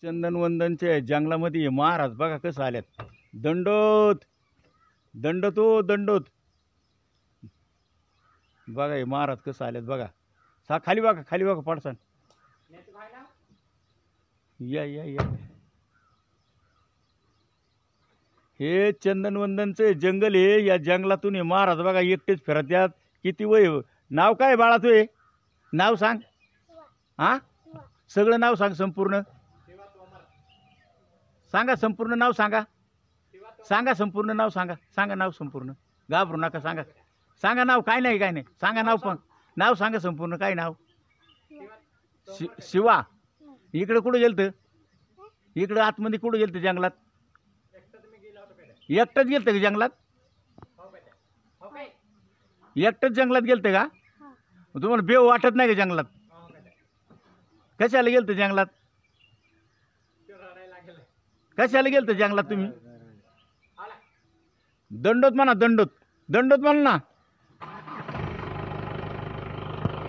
चंदनवंदनच्या जंगलामध्ये महाराज बघा कसं आल्यात. दंडोत दंडोत ओ दंडोत. बघा हे महाराज कसं आल्यात बघा. खाली बघा खाली बघा पडसान. या या या. हे चंदनवंदनचं जंगल आहे. या जंगलातून हे महाराज बघा एकटेच फिरत्यात. किती वय. नाव काय बाळा तुझे. नाव सांग. हा सगळं नाव सांग संपूर्ण. सांगा संपूर्ण नाव सांगा. सांगा संपूर्ण नाव सांगा. सांगा नाव संपूर्ण. घाबरू नका सांगा. सांगा नाव. काय नाही काय नाही सांगा नाव. पण नाव सांगा संपूर्ण. काय नाव. शिवा. इकडे कुठं गेलतं. इकडं आतमध्ये कुठं गेलतं जंगलात. एकटंच गेलतं का जंगलात. एकटंच जंगलात गेलतं का. तुम्हाला बेव वाटत नाही का जंगलात. कशाला गेलतं जंगलात. कशाला गेलतं जंगलात तुम्ही. दंडोत म्हणा दंडोत. दंडोत म्हणा ना.